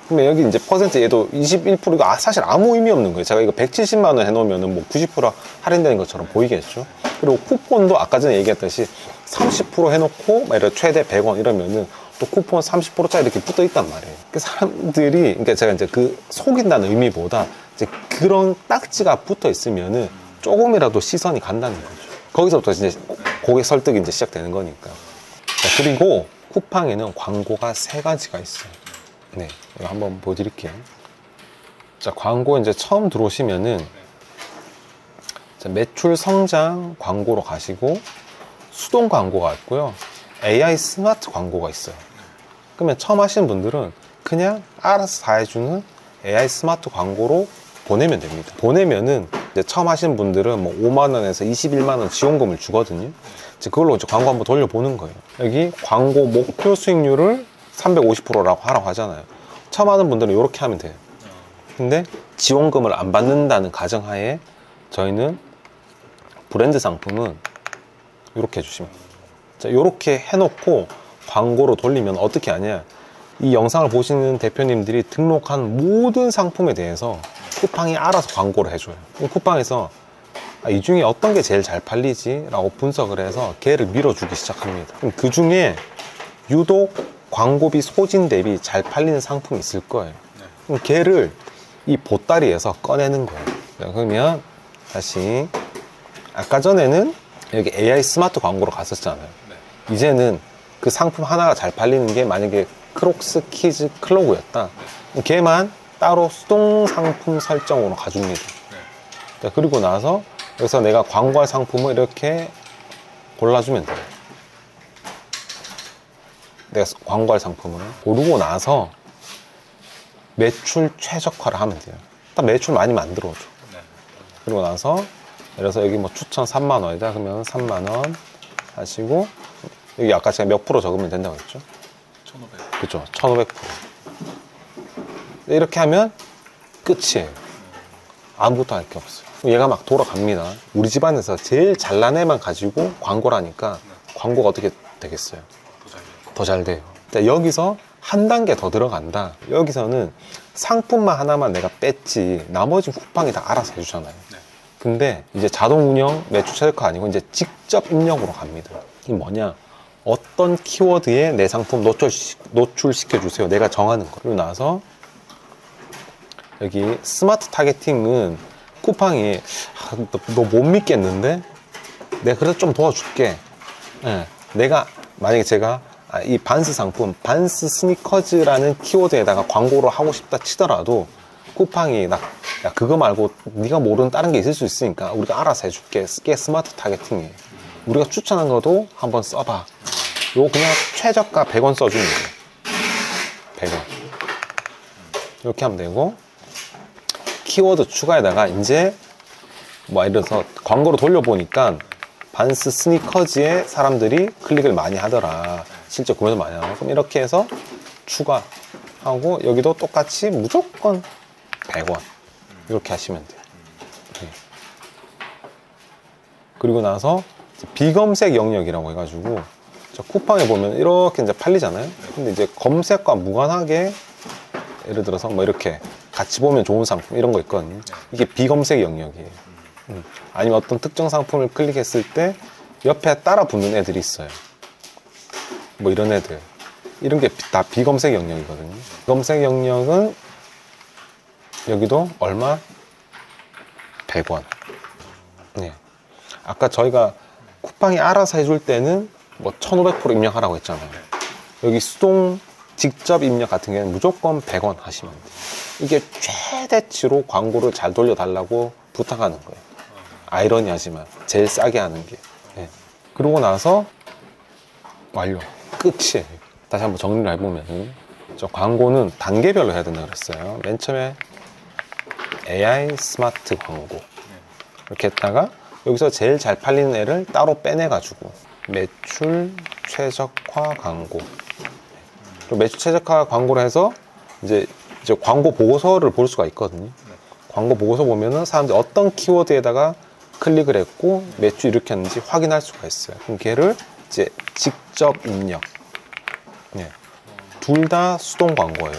그러면 여기 이제 퍼센트 얘도 21%가 사실 아무 의미 없는 거예요. 제가 이거 170만 원 해놓으면 뭐 90% 할인되는 것처럼 보이겠죠. 그리고 쿠폰도 아까 전에 얘기했듯이 30% 해놓고 예를 최대 100원 이러면은 또 쿠폰 30%짜리 이렇게 붙어 있단 말이에요. 그 사람들이, 그러니까 제가 이제 그 속인다는 의미보다 이제 그런 딱지가 붙어 있으면은 조금이라도 시선이 간다는 거죠. 거기서부터 이제 고객 설득이 이제 시작되는 거니까. 자, 그리고 쿠팡에는 광고가 3가지가 있어요. 네, 이거 한번 보여드릴게요. 자, 광고 이제 처음 들어오시면은 자, 매출 성장 광고로 가시고 수동 광고가 있고요. AI 스마트 광고가 있어요. 그러면 처음 하시는 분들은 그냥 알아서 다 해주는 AI 스마트 광고로 보내면 됩니다. 보내면은 이제 처음 하시는 분들은 뭐 5만 원에서 21만 원 지원금을 주거든요. 이제 그걸로 이제 광고 한번 돌려보는 거예요. 여기 광고 목표 수익률을 350%라고 하라고 하잖아요. 처음 하는 분들은 이렇게 하면 돼요. 근데 지원금을 안 받는다는 가정하에 저희는 브랜드 상품은 이렇게 해주시면 돼요. 자, 이렇게 해놓고 광고로 돌리면 어떻게 하냐, 이 영상을 보시는 대표님들이 등록한 모든 상품에 대해서 쿠팡이 알아서 광고를 해줘요. 쿠팡에서 이 중에 어떤 게 제일 잘 팔리지? 라고 분석을 해서 걔를 밀어주기 시작합니다. 그럼 그 중에 유독 광고비 소진 대비 잘 팔리는 상품이 있을 거예요. 그럼 걔를 이 보따리에서 꺼내는 거예요. 자, 그러면 다시 아까 전에는 여기 AI 스마트 광고로 갔었잖아요. 네. 이제는 그 상품 하나가 잘 팔리는 게 만약에 크록스 키즈 클로그였다. 걔만 따로 수동 상품 설정으로 가줍니다. 네. 자, 그리고 나서 여기서 내가 광고할 상품을 이렇게 골라주면 돼요. 내가 광고할 상품을 고르고 나서 매출 최적화를 하면 돼요. 딱 매출 많이 만들어줘. 네. 그리고 나서 예를 들어서 여기 뭐 추천 3만 원이다 그러면 3만 원 하시고 여기 아까 제가 몇 프로 적으면 된다고 했죠? 1,500. 그쵸, 1500%. 이렇게 하면 끝이에요. 아무것도 할 게 없어요. 얘가 막 돌아갑니다. 우리 집안에서 제일 잘난 애만 가지고 광고를 하니까 광고가 어떻게 되겠어요? 더 잘 돼요. 여기서 한 단계 더 들어간다. 여기서는 상품만 하나만 내가 뺐지 나머지 쿠팡이 다 알아서 해주잖아요. 네. 근데 이제 자동 운영 매출 최적화 아니고 이제 직접 입력으로 갑니다. 이게 뭐냐? 어떤 키워드에 내 상품 노출시켜 주세요. 내가 정하는 거. 그리고 나서 여기 스마트 타겟팅은 쿠팡이 너 못 믿겠는데? 내가 그래도 좀 도와줄게. 네. 내가 만약에 제가 이 반스 상품, 반스 스니커즈라는 키워드에다가 광고를 하고 싶다 치더라도 쿠팡이 야 그거 말고 네가 모르는 다른 게 있을 수 있으니까 우리가 알아서 해줄게. 그게 스마트 타겟팅이에요. 우리가 추천한 것도 한번 써봐. 요거 그냥 최저가 100원 써주면 돼요. 100원. 이렇게 하면 되고 키워드 추가에다가 이제 뭐 예를 들어서 광고를 돌려보니까 반스 스니커즈에 사람들이 클릭을 많이 하더라. 실제 구매도 많이 하고. 그럼 이렇게 해서 추가하고 여기도 똑같이 무조건 100원. 이렇게 하시면 돼요. 네. 그리고 나서 비검색 영역이라고 해가지고 저 쿠팡에 보면 이렇게 이제 팔리잖아요. 근데 이제 검색과 무관하게 예를 들어서 뭐 이렇게 같이 보면 좋은 상품 이런 거 있거든요. 이게 비검색 영역이에요. 아니면 어떤 특정 상품을 클릭했을 때 옆에 따라 붙는 애들이 있어요. 뭐 이런 애들. 이런 게 다 비검색 영역이거든요. 검색 영역은 여기도 얼마? 100원. 네. 아까 저희가 쿠팡이 알아서 해줄 때는 뭐 1500% 입력하라고 했잖아요. 여기 수동 직접 입력 같은 경우는 무조건 100원 하시면 돼요. 이게 최대치로 광고를 잘 돌려달라고 부탁하는 거예요. 아이러니하지만 제일 싸게 하는 게. 네. 그러고 나서 완료. 끝이에요. 다시 한번 정리를 해보면 저 광고는 단계별로 해야 된다고 그랬어요. 맨 처음에 AI 스마트 광고 이렇게 했다가 여기서 제일 잘 팔리는 애를 따로 빼내가지고 매출 최적화 광고. 그리고 매출 최적화 광고를 해서 이제 광고 보고서를 볼 수가 있거든요. 광고 보고서 보면은 사람들이 어떤 키워드에다가 클릭을 했고 매출 이렇게 했는지 확인할 수가 있어요. 그럼 걔를 이제 직접 입력. 네. 둘 다 수동 광고예요.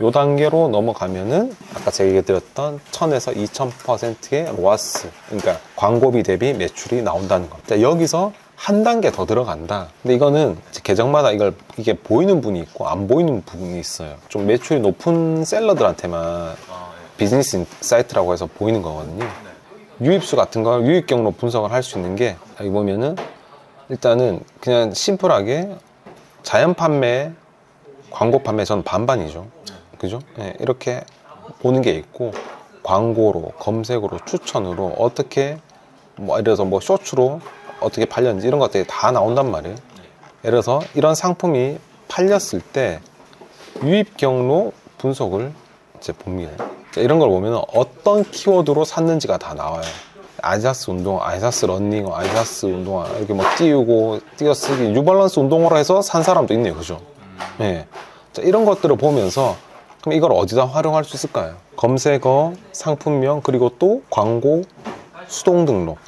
요 단계로 넘어가면은 아까 제가 얘기드렸던 1000에서 2000%의 로아스, 그러니까 광고비 대비 매출이 나온다는 겁니다. 여기서 한 단계 더 들어간다. 근데 이거는 계정마다 이게 보이는 분이 있고 안 보이는 부분이 있어요. 좀 매출이 높은 셀러들한테만 비즈니스 사이트라고 해서 보이는 거거든요. 유입수 같은 걸 유입 경로 분석을 할 수 있는 게 여기 보면은 일단은 그냥 심플하게 자연 판매, 광고 판매 저는 반반이죠. 그죠? 네, 이렇게 보는 게 있고 광고로, 검색으로, 추천으로 어떻게 뭐 예를 들어서 뭐 쇼츠로 어떻게 팔렸는지 이런 것들이 다 나온단 말이에요. 예를 들어서 이런 상품이 팔렸을 때 유입 경로 분석을 이제 봅니다. 이런 걸 보면 어떤 키워드로 샀는지가 다 나와요. 아디다스 운동화, 아디다스 러닝화, 아디다스 운동화 이렇게 뭐 띄우고 띄어쓰기, 뉴발란스 운동화로 해서 산 사람도 있네요. 그죠? 네. 자, 이런 것들을 보면서 그럼 이걸 어디다 활용할 수 있을까요? 검색어, 상품명, 그리고 또 광고, 수동 등록.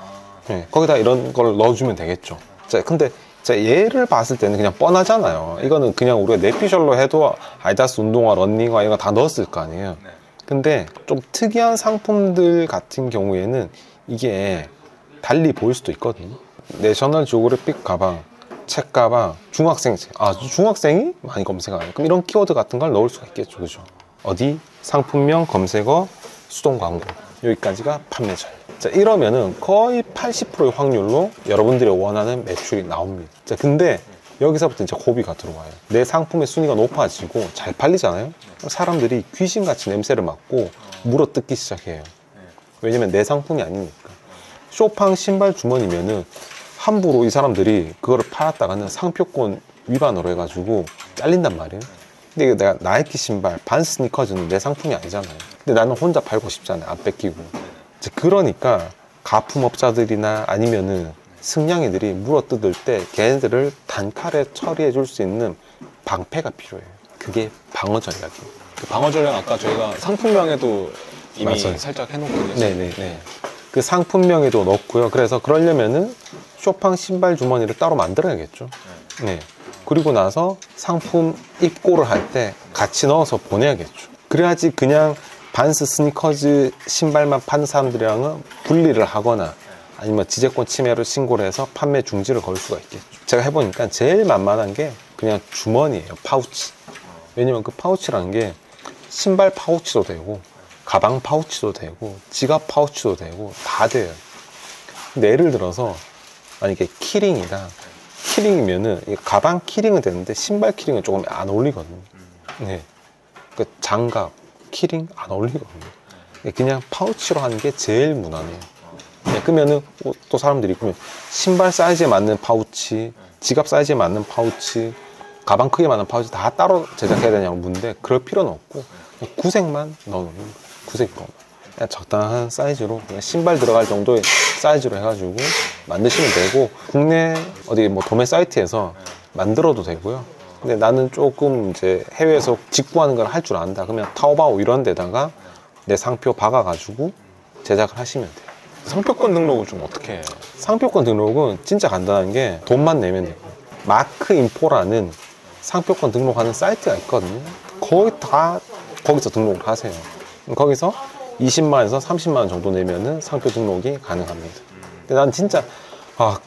네. 거기다 이런 걸 넣어주면 되겠죠. 자, 근데 얘를 봤을 때는 그냥 뻔하잖아요. 이거는 그냥 우리가 내피셜로 해도 아디다스 운동화, 러닝화 이런 거 다 넣었을 거 아니에요. 근데 좀 특이한 상품들 같은 경우에는 이게 달리 보일 수도 있거든요. 내셔널 지오그래픽 가방, 책 가방, 중학생이 많이 검색하는. 그럼 이런 키워드 같은 걸 넣을 수가 있겠죠. 그죠? 어디? 상품명, 검색어, 수동 광고. 여기까지가 판매 전략. 자, 이러면은 거의 80%의 확률로 여러분들이 원하는 매출이 나옵니다. 자, 근데 여기서부터 이제 고비가 들어와요. 내 상품의 순위가 높아지고 잘 팔리잖아요. 사람들이 귀신같이 냄새를 맡고 물어뜯기 시작해요. 왜냐면 내 상품이 아니니까. 쇼팡 신발 주머니면은 함부로 이 사람들이 그거를 팔았다가는 상표권 위반으로 해가지고 잘린단 말이에요. 근데 이거 내가 나이키 신발, 반 스니커즈는 내 상품이 아니잖아요. 근데 나는 혼자 팔고 싶잖아요. 안 뺏기고. 그러니까 가품업자들이나 아니면은 승냥이들이 물어뜯을 때 걔네들을 단칼에 처리해 줄 수 있는 방패가 필요해요. 그게 방어 전략이에요. 그 방어 전략 아까 저희가 상품명에도 이미 맞아요. 살짝 해놓거든요. 네네네. 그 상품명에도 넣고요. 그래서 그러려면은 쇼팡 신발 주머니를 따로 만들어야겠죠. 네. 그리고 나서 상품 입고를 할 때 같이 넣어서 보내야겠죠. 그래야지 그냥 반스 스니커즈 신발만 파는 사람들이랑은 분리를 하거나 아니면 지재권 침해를 신고를 해서 판매 중지를 걸 수가 있겠죠. 제가 해보니까 제일 만만한 게 그냥 주머니예요. 파우치. 왜냐면 그 파우치라는 게 신발 파우치도 되고 가방 파우치도 되고 지갑 파우치도 되고 다 돼요. 근데 예를 들어서 만약에 키링이다. 키링이면은 가방 키링은 되는데 신발 키링은 조금 안 어울리거든요. 네. 그 장갑, 키링 안 어울리거든요. 그냥 파우치로 하는 게 제일 무난해요. 네, 그러면은 또 사람들이 그러면 신발 사이즈에 맞는 파우치, 지갑 사이즈에 맞는 파우치, 가방 크기에 맞는 파우치 다 따로 제작해야 되냐고 묻는데 그럴 필요는 없고 구색만 넣어놓는 거예요. 구색만. 그냥 적당한 사이즈로 그냥 신발 들어갈 정도의 사이즈로 해가지고 만드시면 되고 국내 어디 뭐 도매 사이트에서 만들어도 되고요. 근데 나는 조금 이제 해외에서 직구하는 걸 할 줄 안다. 그러면 타오바오 이런 데다가 내 상표 박아가지고 제작을 하시면 돼요. 상표권 등록을 좀 어떻게 해요? 상표권 등록은 진짜 간단한 게 돈만 내면 돼요. 마크인포라는 상표권 등록하는 사이트가 있거든요. 거의 다 거기서 등록을 하세요. 거기서 20만원에서 30만원 정도 내면은 상표 등록이 가능합니다. 근데 난 진짜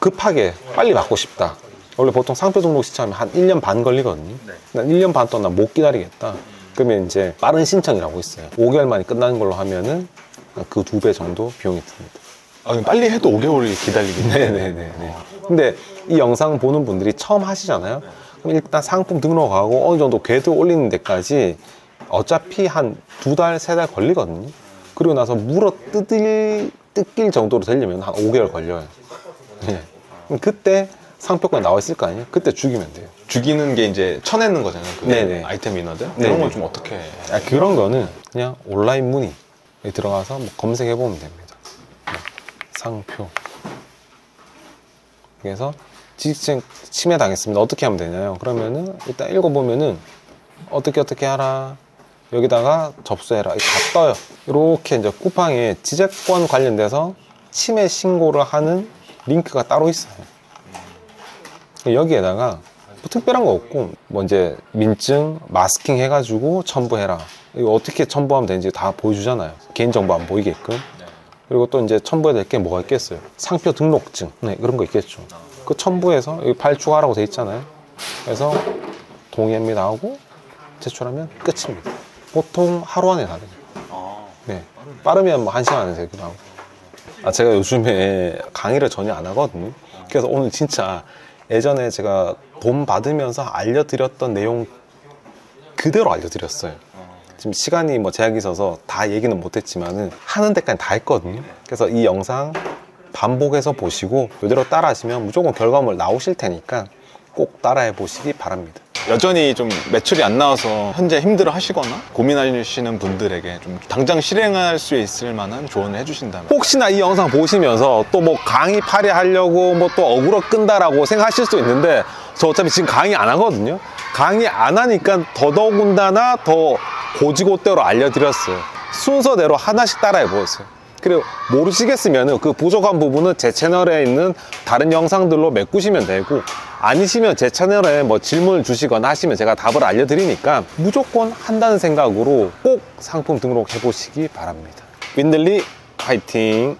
급하게 빨리 받고 싶다. 원래 보통 상표 등록 시청하면 한 1년 반 걸리거든요. 난 1년 반 동안 못 기다리겠다. 그러면 이제 빠른 신청이라고 있어요. 5개월 만에 끝나는 걸로 하면은 그 2배 정도 비용이 듭니다. 그럼 빨리 해도 5개월이 기다리겠네. 네네네. 근데 이 영상 보는 분들이 처음 하시잖아요. 그럼 일단 상품 등록하고 어느 정도 궤도 올리는 데까지 어차피 한 2달, 3달 걸리거든요. 그리고 나서 뜯길 정도로 되려면 한 5개월 걸려요. 네. 그럼 그때 상표권이 나와 있을 거 아니에요? 그때 죽이면 돼요. 죽이는 게 이제 쳐내는 거잖아요. 그 네네. 아이템 인어들? 네네. 그런 건 좀 어떻게 해? 그런 거는 그냥 온라인 문의 들어가서 뭐 검색해 보면 됩니다. 상표. 그래서 지식생 침해 당했습니다. 어떻게 하면 되냐요? 그러면은 일단 읽어보면은 어떻게 하라. 여기다가 접수해라. 다 떠요. 이렇게 이제 쿠팡에 지재권 관련돼서 침해 신고를 하는 링크가 따로 있어요. 여기에다가 뭐 특별한 거 없고 뭐 이제 민증 마스킹 해가지고 첨부해라. 이거 어떻게 첨부하면 되는지 다 보여주잖아요. 개인정보 안 보이게끔. 그리고 또 이제 첨부해야 될 게 뭐가 있겠어요? 상표 등록증. 네, 그런 거 있겠죠. 그 첨부해서 여기 발주하라고 돼 있잖아요. 그래서 동의합니다 하고 제출하면 끝입니다. 보통 하루 안에 다 돼요. 네. 빠르면 뭐 1시간 안에 되기도 하고. 제가 요즘에 강의를 전혀 안 하거든요. 그래서 오늘 진짜 예전에 제가 돈 받으면서 알려드렸던 내용 그대로 알려드렸어요. 지금 시간이 뭐 제약이 있어서 다 얘기는 못했지만은 하는 데까지 다 했거든요. 그래서 이 영상 반복해서 보시고 이대로 따라 하시면 무조건 결과물 나오실 테니까 꼭 따라해 보시기 바랍니다. 여전히 좀 매출이 안 나와서 현재 힘들어 하시거나 고민하시는 분들에게 좀 당장 실행할 수 있을 만한 조언을 해주신다면, 혹시나 이 영상 보시면서 또 뭐 강의 파리하려고 뭐 또 어그로 끈다라고 생각하실 수 있는데 저 어차피 지금 강의 안 하거든요. 강의 안 하니까 더더군다나 더 고지고대로 알려드렸어요. 순서대로 하나씩 따라해 보세요. 그리고 모르시겠으면 그 부족한 부분은 제 채널에 있는 다른 영상들로 메꾸시면 되고, 아니시면 제 채널에 뭐 질문을 주시거나 하시면 제가 답을 알려드리니까 무조건 한다는 생각으로 꼭 상품 등록해 보시기 바랍니다. 윈들리 화이팅!